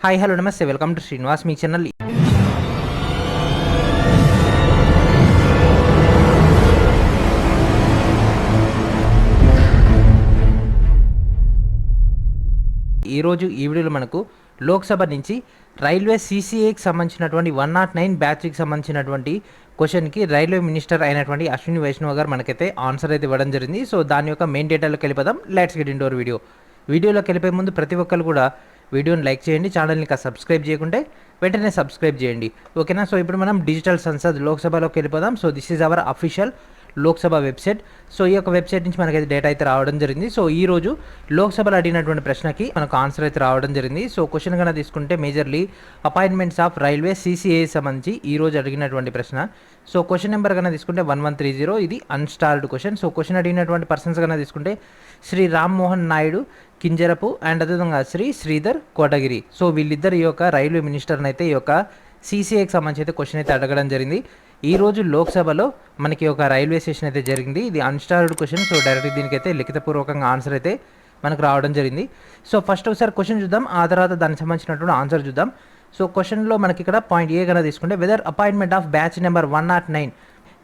Hi hello నమస్తే welcome to Srinivas me channel. ఈరోజు ఈ వీడియోలో మనకు లోక్సభ నుంచి రైల్వే సీసీఏకి సంబంధించినటువంటి 109 బ్యాచ్కి సంబంధించినటువంటి క్వశ్చన్కి రైల్వే మినిస్టర్ అయినటువంటి అశ్విని వైష్ణవ్ గారు మనకైతే ఆన్సర్ అయితే ఇవ్వడం జరిగింది. సో దాని యొక్క మెయిన్ డేటాలోకి వెళ్ళిపోదాం. లెట్స్ గెట్ ఇంటూ వీడియోలోకి వెళ్ళిపోయే ముందు ప్రతి ఒక్కరు కూడా వీడియోని లైక్ చేయండి, ఛానల్ని ఇంకా సబ్స్క్రైబ్ చేయకుంటే వెంటనే సబ్స్క్రైబ్ చేయండి, ఓకేనా. సో ఇప్పుడు మనం డిజిటల్ సంసద్ లోక్సభలోకి వెళ్ళిపోదాం. So this is our official Lok Sabha website. So ఈ యొక్క వెబ్సైట్ నుంచి మనకైతే డేటా అయితే రావడం జరిగింది. సో ఈ రోజు లోక్సభలో అడిగినటువంటి ప్రశ్నకి మనకు ఆన్సర్ అయితే రావడం జరిగింది. సో క్వశ్చన్ కన్నా తీసుకుంటే majorly appointments of railway CCA సంబంధించి ఈ రోజు అడిగినటువంటి ప్రశ్న. సో క్వశ్చన్ నెంబర్ కన్నా తీసుకుంటే 1130, ఇది అన్స్టార్డ్ క్వశ్చన్. సో క్వశ్చన్ అడిగినటువంటి పర్సన్స్ కన్నా తీసుకుంటే శ్రీ రామ్మోహన్ నాయుడు కింజరపు అండ్ అదేవిధంగా శ్రీ శ్రీధర్ కోటగిరి. సో వీళ్ళిద్దరు ఈ యొక్క రైల్వే మినిస్టర్ని అయితే ఈ యొక్క సీసీఏకి సంబంధించి అయితే క్వశ్చన్ అయితే అడగడం జరిగింది. ఈ రోజు లోక్సభలో మనకి ఒక రైల్వే స్టేషన్ అయితే జరిగింది. ఇది అన్స్టార్డ్ క్వశ్చన్. సో డైరెక్ట్ దీనికైతే లిఖితపూర్వకంగా ఆన్సర్ అయితే మనకు రావడం జరిగింది. సో ఫస్ట్ ఒకసారి క్వశ్చన్ చూద్దాం, ఆ తర్వాత దానికి సంబంధించినటువంటి ఆన్సర్ చూద్దాం. సో క్వశ్చన్లో మనకి ఇక్కడ పాయింట్ ఏ కన్నా తీసుకుంటే whether appointment of batch number 109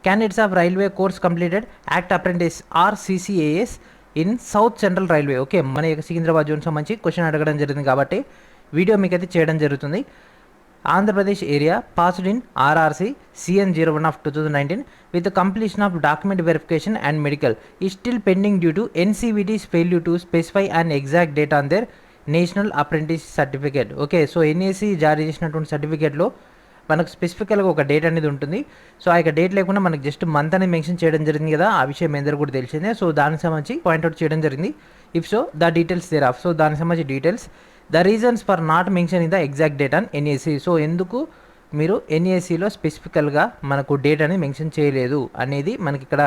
candidates of railway course completed act apprentice are CCAs in south central railway. Okay, మన యొక్క సికింద్రాబాద్ జోన్ సంబంధించి క్వశ్చన్ అడగడం జరిగింది కాబట్టి వీడియో మీకైతే చేయడం జరుగుతుంది. Andhra Pradesh area passed in RRC CN01 of 2019 with the completion of document verification and medical is still pending due to NCVT's failure to specify an exact date on their national apprentice certificate. Okay, so NAC జారీ చేసినటువంటి సర్టిఫికేట్లో మనకు స్పెసిఫికల్గా ఒక date అనేది ఉంటుంది. So ఆ యొక్క date లేకుండా మనకు జస్ట్ మంత్ అనేది మెన్షన్ చేయడం జరిగింది కదా, ఆ విషయం అందరూ కూడా తెలిసిందే. సో దానికి సంబంధించి పాయింట్అవుట్ చేయడం జరిగింది. If so the details thereof. So దానికి సంబంధించి details the reasons for not mention in the exact date on NAC. So ఎందుకు మీరు ఎన్ఏసీలో స్పెసిఫికల్గా మనకు డేట్ అనేది మెన్షన్ చేయలేదు అనేది మనకి ఇక్కడ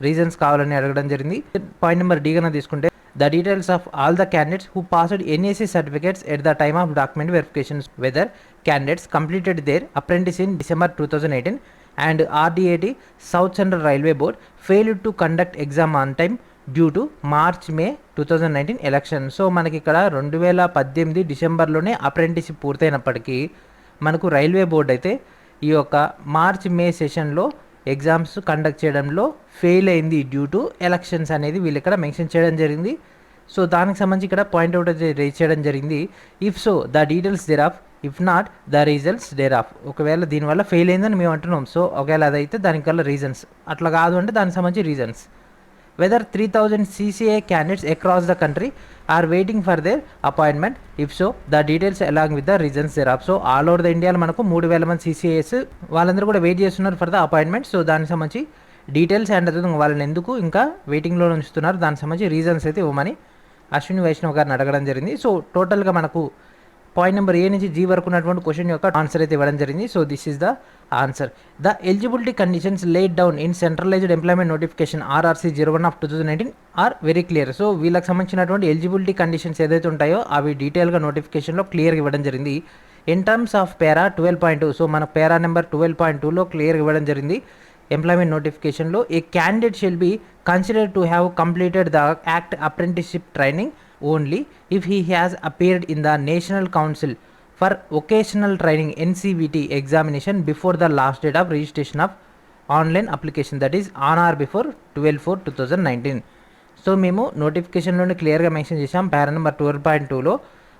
రీజన్స్ కావాలని అడగడం జరిగింది. పాయింట్ నెంబర్ డి కన్నా తీసుకుంటే the details of all the candidates who passed NAC certificates at the time of document verifications whether candidates completed their apprentice in December 2018 and RDAT south central railway board failed to conduct exam on time due to March-May 2019 election. So మనకి ఇక్కడ 2018 డిసెంబర్లోనే apprenticeship పూర్తయినప్పటికీ మనకు railway board అయితే ఈ యొక్క March-May సెషన్లో exams conduct చేయడంలో fail అయింది due to elections అనేది వీళ్ళు ఇక్కడ మెన్షన్ చేయడం జరిగింది. సో దానికి సంబంధించి ఇక్కడ పాయింట్అవుట్ అయితే రేజ్ చేయడం జరిగింది. If so the details thereof, if not the reasons thereof. ఒకవేళ దీనివల్ల ఫెయిల్ అయిందని మేము అంటున్నాం. సో ఒకవేళ అదైతే దానివల్ల రీజన్స్, అట్లా కాదు అంటే దానికి సంబంధించి reasons. Whether 3000 CCA candidates across the country are waiting for their appointment. If so, the details along with the reasons thereof. So all over the ఇండియాలో మనకు 3000 మంది CCAs వాళ్ళందరూ కూడా వెయిట్ చేస్తున్నారు ఫర్ ద అపాయింట్మెంట్. సో దానికి సంబంధించి details and అదే వాళ్ళని ఎందుకు ఇంకా వెయిటింగ్లో ఉంచుతున్నారు దానికి సంబంధించి రీజన్స్ అయితే ఇవ్వమని అశ్విని వైష్ణవ్ గారిని అడగడం జరిగింది. సో టోటల్గా మనకు పాయింట్ నెంబర్ ఏ నుంచి జీ వరకు ఉన్నటువంటి క్వశ్చన్ యొక్క ఆన్సర్ అయితే ఇవ్వడం జరిగింది. So this is the answer. The eligibility conditions laid down in centralised employment notification RRC 01 of 2019 are very clear. So వీళ్ళకి సంబంధించినటువంటి ఎలిజిబిలిటీ కండిషన్స్ ఏదైతే ఉంటాయో అవి డీటెయిల్గా నోటిఫికేషన్లో క్లియర్గా ఇవ్వడం జరిగింది. In terms of para 12.2, so మన పేరా నెంబర్ 12.2లో క్లియర్గా ఇవ్వడం జరిగింది. ఎంప్లాయ్మెంట్ నోటిఫికేషన్లో a candidate shall be considered to have completed the act apprenticeship training only if he has appeared in the National Council for Vocational Training NCVT examination before the last date of registration of online application, that is on or before 12/4/2019. So మేము నోటిఫికేషన్లోనే క్లియర్గా mention చేసాం. పారా number 12.2లో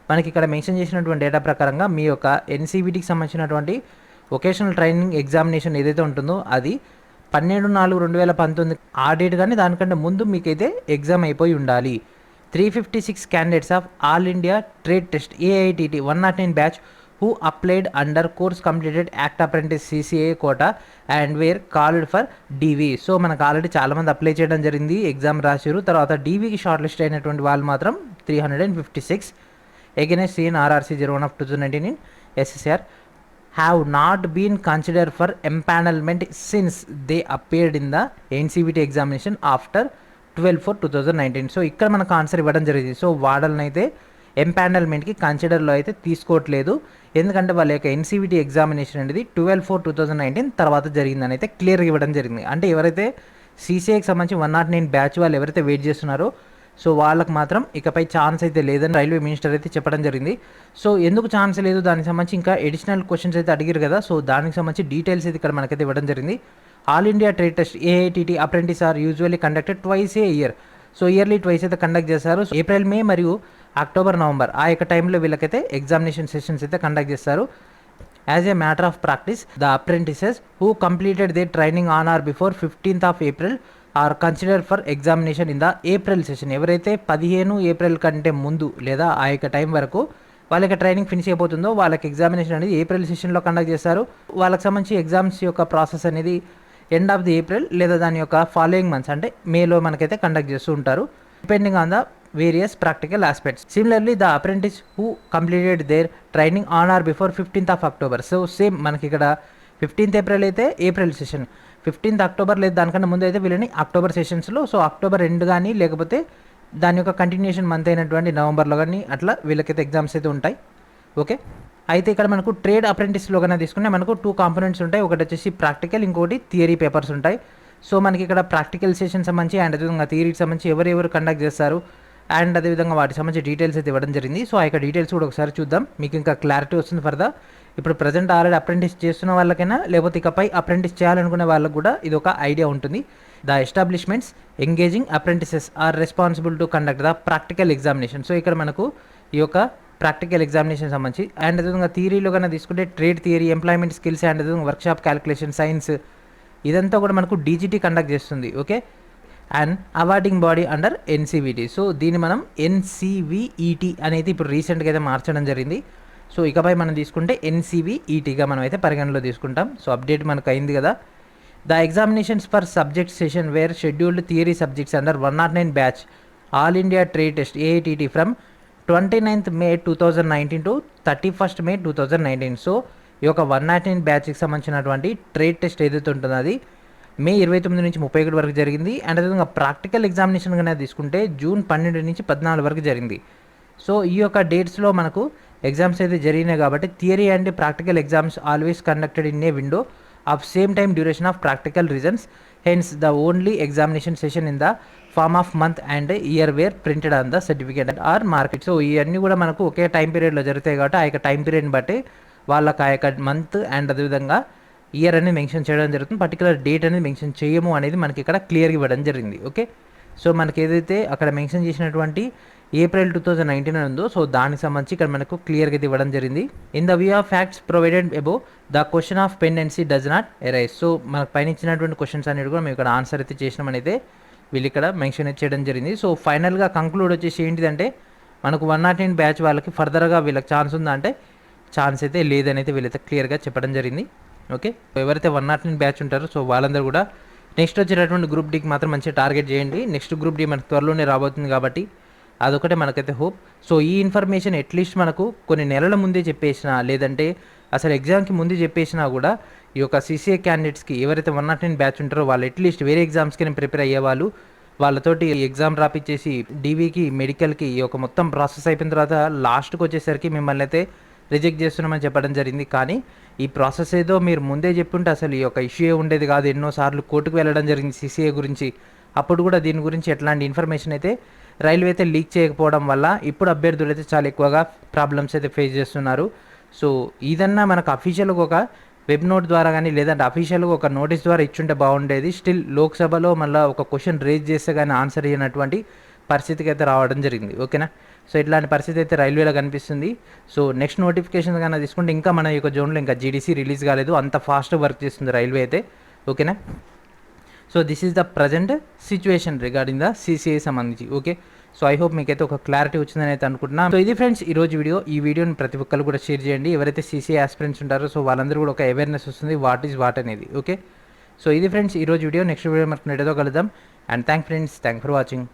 మనకి ఇక్కడ mention చేసినటువంటి data ప్రకారంగా మీ యొక్క ఎన్సీవీటీకి సంబంధించినటువంటి vocational training examination ఏదైతే ఉంటుందో అది 12/4/2019 ఆ డేట్ కానీ దానికంటే ముందు మీకైతే ఎగ్జామ్ అయిపోయి ఉండాలి. 356 candidates of All India Trade Test AITT 109 batch who applied under course completed Act Apprentice CCA quota and were called for DV. So మనకు ఆల్రెడీ చాలామంది అప్లై చేయడం జరిగింది, ఎగ్జామ్ రాశారు. తర్వాత డీవీకి షార్ట్ లిస్ట్ అయినటువంటి వాళ్ళు మాత్రం 356 against RRC 01 of 2019 in SSR have not been considered for empanelment since they appeared in the NCVT examination after 12/4/2019. So ఇక్కడ మనకు ఆన్సర్ ఇవ్వడం జరిగింది. సో వాళ్ళని అయితే ఎంపానల్మెంట్కి కన్సిడర్లో అయితే తీసుకోవట్లేదు, ఎందుకంటే వాళ్ళ యొక్క ఎన్సీవీటీ ఎగ్జామినేషన్ అనేది 12/4/2019 తర్వాత జరిగిందని అయితే క్లియర్గా ఇవ్వడం జరిగింది. అంటే ఎవరైతే సీసీఐకి సంబంధించి 109 బ్యాచ్ వాళ్ళు ఎవరైతే వెయిట్ చేస్తున్నారో సో వాళ్ళకి మాత్రం ఇకపై ఛాన్స్ అయితే లేదని రైల్వే మినిస్టర్ అయితే చెప్పడం జరిగింది. సో ఎందుకు ఛాన్స్ లేదు దానికి సంబంధించి ఇంకా ఎడిషనల్ క్వశ్చన్స్ అయితే అడిగారు కదా, సో దానికి సంబంధించి డీటెయిల్స్ అయితే ఇక్కడ మనకైతే ఇవ్వడం జరిగింది. All India trade test AITT apprentice are usually conducted twice a year. So yearly twice అయితే కండక్ట్ చేస్తారు. ఏప్రిల్, మే మరియు అక్టోబర్, నవంబర్ ఆ యొక్క టైంలో వీళ్ళకైతే ఎగ్జామినేషన్ సెషన్స్ అయితే కండక్ట్ చేస్తారు. As a matter of practice the apprentices who completed they training on or before 15th of April are consider for examination in the April session. ఎవరైతే 15 April కంటే ముందు లేదా ఆ యొక్క టైం వరకు వాళ్ళకి ట్రైనింగ్ ఫినిష్ అయిపోతుందో వాళ్ళకి ఎగ్జామినేషన్ అనేది ఏప్రిల్ సెషన్లో కండక్ట్ చేస్తారు. వాళ్ళకి సంబంధించి ఎగ్జామ్స్ యొక్క ప్రాసెస్ అనేది ఎండ్ ఆఫ్ ది ఏప్రిల్ లేదా దాని యొక్క ఫాలోయింగ్ మంత్స్ అంటే మేలో మనకైతే కండక్ట్ చేస్తూ ఉంటారు, depending on the various practical aspects. Similarly the apprentice who completed there training on or before 15th of October. So same మనకి ఇక్కడ 15th ఏప్రిల్ అయితే ఏప్రిల్ సెషన్, 15th అక్టోబర్ లేదా దానికన్నా ముందు అయితే వీళ్ళని అక్టోబర్ సెషన్స్లో, సో అక్టోబర్ ఎండ్ కానీ లేకపోతే దాని యొక్క కంటిన్యూషన్ మంత్ అయినటువంటి నవంబర్లో కానీ అట్లా వీళ్ళకైతే ఎగ్జామ్స్ అయితే ఉంటాయి. ఓకే, అయితే ఇక్కడ మనకు ట్రేడ్ అప్రెంటిస్లో కన్నా తీసుకుంటే మనకు 2 కాంపోనెంట్స్ ఉంటాయి. ఒకటి వచ్చేసి ప్రాక్టికల్, ఇంకోటి థియరీ పేపర్స్ ఉంటాయి. సో మనకి ఇక్కడ ప్రాక్టికల్ సెషన్ సంబంధించి అండ్ అదేవిధంగా థియరీకి సంబంధించి ఎవరెవరు కండక్ట్ చేస్తారు అండ్ అదేవిధంగా వాటికి సంబంధించి డీటెయిల్స్ అయితే ఇవ్వడం జరిగింది. సో ఆ యొక్క డీటెయిల్స్ కూడా ఒకసారి చూద్దాం, మీకు ఇంకా క్లారిటీ వస్తుంది ఫర్దర్. ఇప్పుడు ప్రజెంట్ ఆల్రెడీ అప్రెంటిస్ చేస్తున్న వాళ్ళకైనా లేకపోతే ఇకపై అప్రెంటిస్ చేయాలనుకునే వాళ్ళకు కూడా ఇది ఒక ఐడియా ఉంటుంది. The establishments engaging apprentices are responsible to conduct the practical examination. So ఇక్కడ మనకు ఈ యొక్క ప్రాక్టికల్ ఎగ్జామినేషన్ సంబంధించి అండ్ అదేవిధంగా థియరీలో కన్నా తీసుకుంటే trade theory, employment skills and అదేవిధంగా వర్క్షాప్ క్యాలిక్యులేషన్ సైన్స్ ఇదంతా కూడా మనకు డీజీటీ కండక్ట్ చేస్తుంది. Okay, and awarding body under NCVT. So దీన్ని మనం ఎన్సీవీఈటీ అనేది ఇప్పుడు రీసెంట్గా అయితే మార్చడం జరిగింది. సో ఇకపై మనం తీసుకుంటే ఎన్సీవీఈటీగా మనం అయితే పరిగణలో తీసుకుంటాం. సో అప్డేట్ మనకు అయింది కదా. The examinations for subject session were scheduled theory subjects under 109 batch all India trade test AITT from 29th May 2019 to 31st May 2019. So ఈ యొక్క 109 బ్యాచ్కి సంబంధించినటువంటి ట్రేడ్ టెస్ట్ ఏదైతే ఉంటుందో అది మే 29 నుంచి 31 వరకు జరిగింది. అండ్ అదేవిధంగా ప్రాక్టికల్ ఎగ్జామినేషన్ కన్నా తీసుకుంటే జూన్ 12 నుంచి 14 వరకు జరిగింది. సో ఈ యొక్క డేట్స్లో మనకు ఎగ్జామ్స్ అయితే జరిగినాయి కాబట్టి theory and practical exams always conducted in a window of same time duration of practical reasons, hence the only examination session in the form of month and year were printed on the certificate or market. So ఇవన్నీ కూడా మనకు ఒకే time పీరియడ్లో జరుగుతాయి కాబట్టి ఆ యొక్క time పీరియడ్ని బట్టి వాళ్ళకి ఆ యొక్క మంత్ అండ్ అదేవిధంగా ఇయర్ అనేది మెన్షన్ చేయడం జరుగుతుంది. పర్టికులర్ డేట్ అనేది మెన్షన్ చేయము అనేది మనకి ఇక్కడ క్లియర్గా ఇవ్వడం జరిగింది. ఓకే, సో మనకి ఏదైతే అక్కడ మెన్షన్ చేసినటువంటి ఏప్రిల్ 2019 ఉందో సో దానికి సంబంధించి ఇక్కడ మనకు క్లియర్గా ఇవ్వడం జరిగింది. In the view of facts provided above the question of pendency does not arise. So మనకు పైన ఇచ్చినటువంటి క్వశ్చన్స్ అనేది కూడా మేము ఇక్కడ ఆన్సర్ అయితే చేసినామని అయితే వీళ్ళు ఇక్కడ మెన్షన్ చేయడం జరిగింది. సో ఫైనల్గా కంక్లూడ్ వచ్చేసి ఏంటిదంటే మనకు 109 బ్యాచ్ వాళ్ళకి ఫర్దర్గా వీళ్ళకి ఛాన్స్ ఉందా అంటే ఛాన్స్ అయితే లేదని అయితే వీళ్ళైతే క్లియర్గా చెప్పడం జరిగింది. ఓకే, ఎవరైతే 109 బ్యాచ్ ఉంటారో సో వాళ్ళందరూ కూడా నెక్స్ట్ వచ్చేటటువంటి గ్రూప్ డీకి మాత్రం మంచిగా టార్గెట్ చేయండి. నెక్స్ట్ గ్రూప్ డి మనకు త్వరలోనే రాబోతుంది కాబట్టి అదొకటే మనకైతే హోప్. సో ఈ ఇన్ఫర్మేషన్ అట్లీస్ట్ మనకు కొన్ని నెలల ముందే చెప్పేసినా లేదంటే అసలు ఎగ్జామ్కి ముందే చెప్పేసినా కూడా ఈ యొక్క సీసీఏ క్యాండిడేట్స్కి ఎవరైతే 109 బ్యాచ్ ఉంటారో వాళ్ళు అట్లీస్ట్ వేరే ఎగ్జామ్స్కి ప్రిపేర్ అయ్యేవాళ్ళు వాళ్ళతోటి ఎగ్జామ్ రాపిచ్చేసి డీవీకి మెడికల్కి ఈ యొక్క మొత్తం ప్రాసెస్ అయిపోయిన తర్వాత లాస్ట్కి వచ్చేసరికి మిమ్మల్ని అయితే రిజెక్ట్ చేస్తున్నామని చెప్పడం జరిగింది. కానీ ఈ ప్రాసెస్ ఏదో మీరు ముందే చెప్పుంటే అసలు ఈ యొక్క ఇష్యూ ఉండేది కాదు. ఎన్నోసార్లు కోర్టుకు వెళ్ళడం జరిగింది సీసీఏ గురించి, అప్పుడు కూడా దీని గురించి ఎట్లాంటి ఇన్ఫర్మేషన్ అయితే రైల్వే అయితే లీక్ చేయకపోవడం వల్ల ఇప్పుడు అభ్యర్థులు అయితే చాలా ఎక్కువగా ప్రాబ్లమ్స్ అయితే ఫేస్ చేస్తున్నారు. సో ఇదన్నా మనకు అఫీషియల్గా ఒక వెబ్ నోట్ ద్వారా కానీ లేదంటే అఫీషియల్గా ఒక నోటీస్ ద్వారా ఇచ్చుంటే బాగుండేది. స్టిల్ లోక్సభలో మళ్ళీ ఒక క్వశ్చన్ రేజ్ చేస్తే కానీ ఆన్సర్ చేయనటువంటి పరిస్థితికి అయితే రావడం జరిగింది. ఓకేనా, సో ఇట్లాంటి పరిస్థితి అయితే రైల్వేలో కనిపిస్తుంది. సో నెక్స్ట్ నోటిఫికేషన్ కన్నా తీసుకుంటే ఇంకా మన యొక్క జోన్లో ఇంకా జీడీసీ రిలీజ్ కాలేదు, అంత ఫాస్ట్ వర్క్ చేస్తుంది రైల్వే అయితే. ఓకేనా, so this is the present situation regarding the CCI సంబంధించి. ఓకే, సో ఐ హోప్ మీకైతే ఒక క్లారిటీ వచ్చిందని అయితే అనుకుంటున్నాను. సో ఇది ఫ్రెండ్స్ ఈరోజు వీడియో. ఈ వీడియోని ప్రతి ఒక్కరు కూడా షేర్ చేయండి. ఎవరైతే సీసీఐ ఆస్పిరెంట్స్ ఉంటారో సో వాళ్ళందరూ కూడా ఒక అవేర్నెస్ వస్తుంది వాట్ ఈజ్ వాట్ అనేది. ఓకే, సో ఇది ఫ్రెండ్స్ ఈరోజు వీడియో. నెక్స్ట్ వీడియో మనకు నెడతో కలుద్దాం. And thank for watching.